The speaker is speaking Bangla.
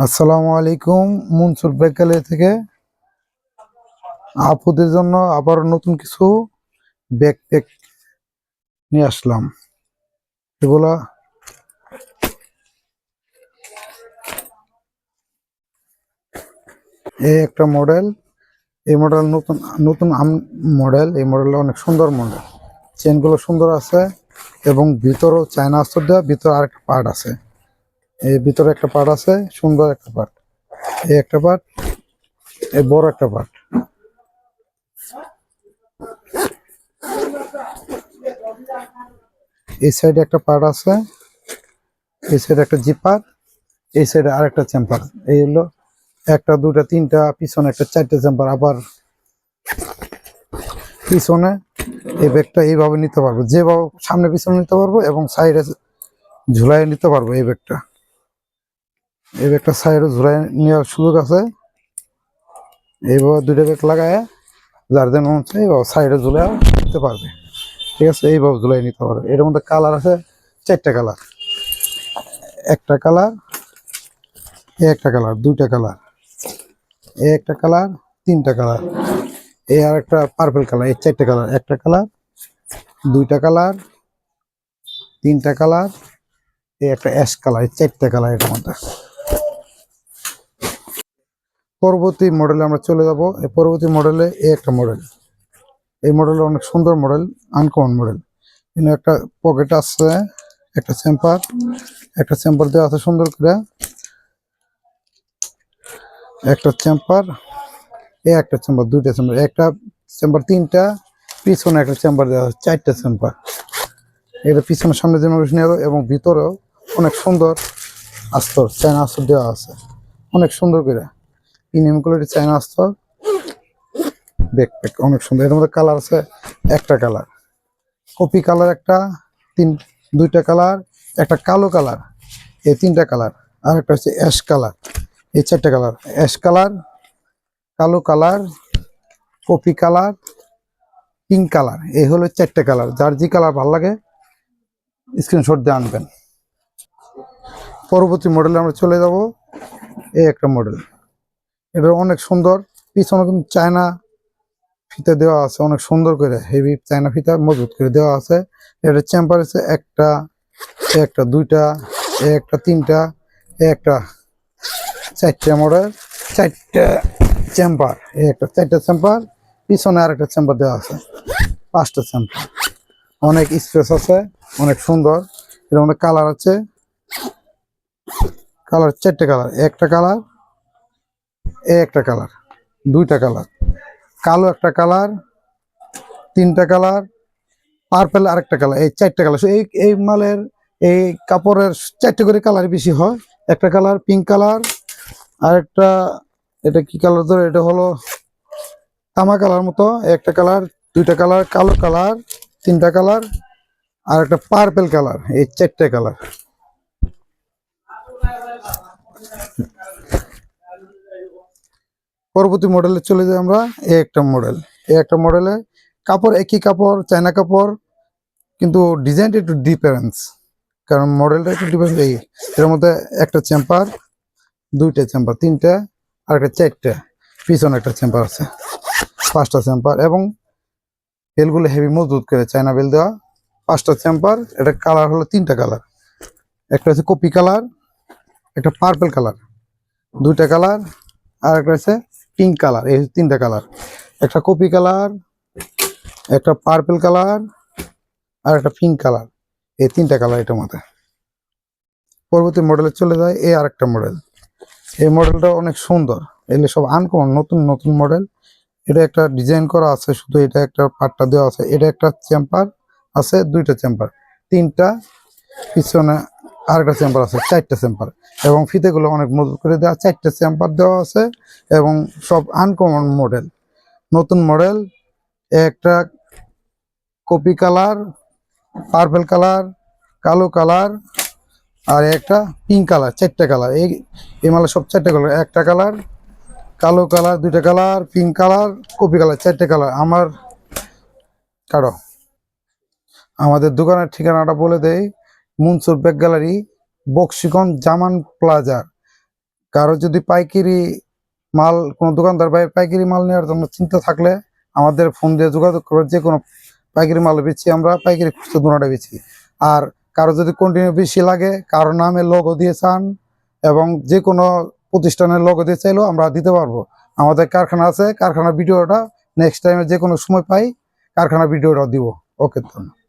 আসসালামু আলাইকুম। মনসুর বেকালে থেকে আপুদের জন্য আবার নতুন কিছু ব্যাকপ্যাক নিয়ে আসলাম। এগুলা এই একটা মডেল। এই মডেল নতুন নতুন মডেল। এই মডেলটা অনেক সুন্দর মডেল। চেনগুলো সুন্দর আছে এবং ভিতরেও চায়না আস্তর দেওয়া। ভিতরে আরেকটা পার্ট আছে। এই ভিতরে একটা পার্ট আছে, সুন্দর একটা পার্ট। এই একটা পার্ট, এই বড় একটা পার্ট। এই সাইডে একটা পার্ট আছে, এই সাইডে একটা জিপার, এই সাইডে আরেকটা চেম্বার। এই হলো একটা, দুটা, তিনটা, পিছনে একটা, চারটে চেম্বার। আবার পিছনে এই ব্যাগটা এইভাবে নিতে পারবো, যেভাবে সামনে পিছনে নিতে পারবো এবং সাইডে ঝুলাই নিতে পারবো। এই ব্যাগটা সাইডে ঝুলাই নেওয়ার সুযোগ আছে। এইভাবে দুইটা ব্যাগ লাগায় যার যেন মন চাই সাইডে ঝুলাই নিতে পারবে। ঠিক আছে, এইভাবে ঝুলাই নিতে পারবে। এর মধ্যে কালার আছে চারটা কালার। একটা কালার, একটা কালার, দুইটা কালার, একটা কালার, তিনটা কালার, এই আর একটা পার্পল কালার। এই চারটা কালার। একটা কালার, দুইটা কালার, তিনটা কালার, এই একটা অ্যাশ কালার। এই চারটা কালার এর মধ্যে। পরবর্তী মডেলে আমরা চলে যাব। এই পরবর্তী মডেলে এই একটা মডেল। এই মডেলটা অনেক সুন্দর মডেল, আনকমন মডেল। এখানে একটা পকেট আছে, একটা চেম্বার দেওয়া আছে সুন্দর করে। একটা চেম্বার, এই একটা চেম্বার, দুইটা চেম্বার, একটা চেম্বার, তিনটা, পিছনে একটা চেম্বার দেওয়া আছে, চারটা চেম্বার। এটা পিছনের সামনে জেনারেশন এবং ভিতরেও অনেক সুন্দর আস্তর, চায়না আস্তর দেওয়া আছে অনেক সুন্দর করে। প্রিমিয়াম কোয়ালিটি চায়না আস্তর ব্যাকপ্যাক অনেক সুন্দর। এর মধ্যে কালার আছে একটা কালার, কপি কালার একটা, দুইটা কালার, একটা কালো কালার, এই তিনটা কালার, আর একটা হচ্ছে অ্যাশ কালার। এই চারটা কালার, অ্যাশ কালার, কালো colour, copy colour, pink colour. এই হলো চারটে কালার। যার যে কালার ভালো লাগে স্ক্রিনশট দিয়ে আনবেন। পরবর্তী মডেলে আমরা চলে যাব। এই একটা মডেল, এটা অনেক সুন্দর। পিছনে কিন্তু চায়না ফিতা দেওয়া আছে অনেক সুন্দর করে, হেভি চায়না ফিতা মজবুত করে দেওয়া আছে। এটা চেম্বার আছে একটা, একটা, দুইটা, একটা, তিনটা, একটা, চারটে মডেল, চারটে চেম্বার। একটা চারটে চেম্বার, পিছনে আর একটা চেম্বার দেওয়া আছে, পাঁচটা চেম্বার। অনেক স্পেস আছে, অনেক সুন্দর। এর মধ্যে কালার আছে, কালার চারটে কালার, একটা কালার, একটা কালার, দুইটা কালার, কালো একটা কালার, তিনটা কালার, পার্পেল আরেকটা কালার। এই চারটা কালার। এই এই মালের এই কাপড়ের চারটে করে কালার বেশি হয়। একটা কালার পিঙ্ক কালার, আরেকটা এটা কি কালার ধরে, এটা হলো তামা কালার মতো। একটা কালার, দুইটা কালার, কালো কালার, তিনটা কালার, আর একটা পার্পেল কালার। এই চারটে কালার। পরবর্তী মডেলে চলে যাই আমরা। এই একটা মডেল, এই একটা মডেলে কাপড় একই কাপড়, চায়না কাপড়, কিন্তু ডিজাইনটা একটু ডিফারেন্স, কারণ মডেলটা একটু ডিফারেন্স। এর মধ্যে একটা চেম্বার, দুইটা চেম্বার, তিনটা, আর একটা চারটা, পিছনে একটা চেম্বার আছে, পাঁচটা চেম্বার। এবং বেলগুলো হেভি মজবুত করে চায়না বেল দেওয়া। পাঁচটা চেম্বার। এটা কালার হলো তিনটা কালার, একটা হচ্ছে কপি কালার, একটা পার্পল কালার, দুইটা কালার, আর একটা হচ্ছে পিঙ্ক কালার। এই তিনটা কালার। একটা কপি কালার, একটা পার্পল কালার, আর একটা পিঙ্ক কালার। এই তিনটা কালার এটার মধ্যে। পরবর্তী মডেলে চলে যায়। এই আরেকটা মডেল। এই মডেলটা অনেক সুন্দর। এগুলো সব আনকমন নতুন নতুন মডেল। এটা একটা ডিজাইন করা আছে, শুধু এটা একটা পার্টটা দেওয়া আছে। এটা একটা চেম্বার আছে, দুইটা চেম্বার, তিনটা, পিছনে আরেকটা চেম্বার আছে, চারটা চেম্বার। এবং ফিতেগুলো অনেক মজবুত করে দেওয়া, চারটা চেম্বার দেওয়া আছে। এবং সব আনকমন মডেল, নতুন মডেল। একটা কপি কালার, পার্পল কালার, কালো কালার, আর একটা পিঙ্ক কালার। চারটা কালার। এই মালের সব চারটা কালার। একটা কালার, কালো কালার, দুইটা colour, pink colour, copy colour, চারটে কালার। কারো আমাদের দোকানের ঠিকানাটা বলে দেই। মনসুর ব্যাগ গ্যালারি, বক্সিগঞ্জ জামান প্লাজার কারো যদি পাইকারি মাল, কোনো দোকানদার ভাই পাইকারি মাল নেওয়ার জন্য চিন্তা থাকলে আমাদের ফোন দিয়ে যোগাযোগ করে, যে কোনো পাইকারি মাল বেচি আমরা, পাইকারি খুচরো দুটোটা বেচি। আর কারো যদি কন্টিনিউ বেশি লাগে, কারো নামে লোগো দিয়ে চান এবং যে কোনো প্রতিষ্ঠানের লোগো দিয়ে চাইলেও আমরা দিতে পারবো। আমাদের কারখানা আছে, কারখানার ভিডিওটা নেক্সট টাইমে যে কোনো সময় পাই কারখানার ভিডিওটা দিব। ওকে, ধন্যবাদ।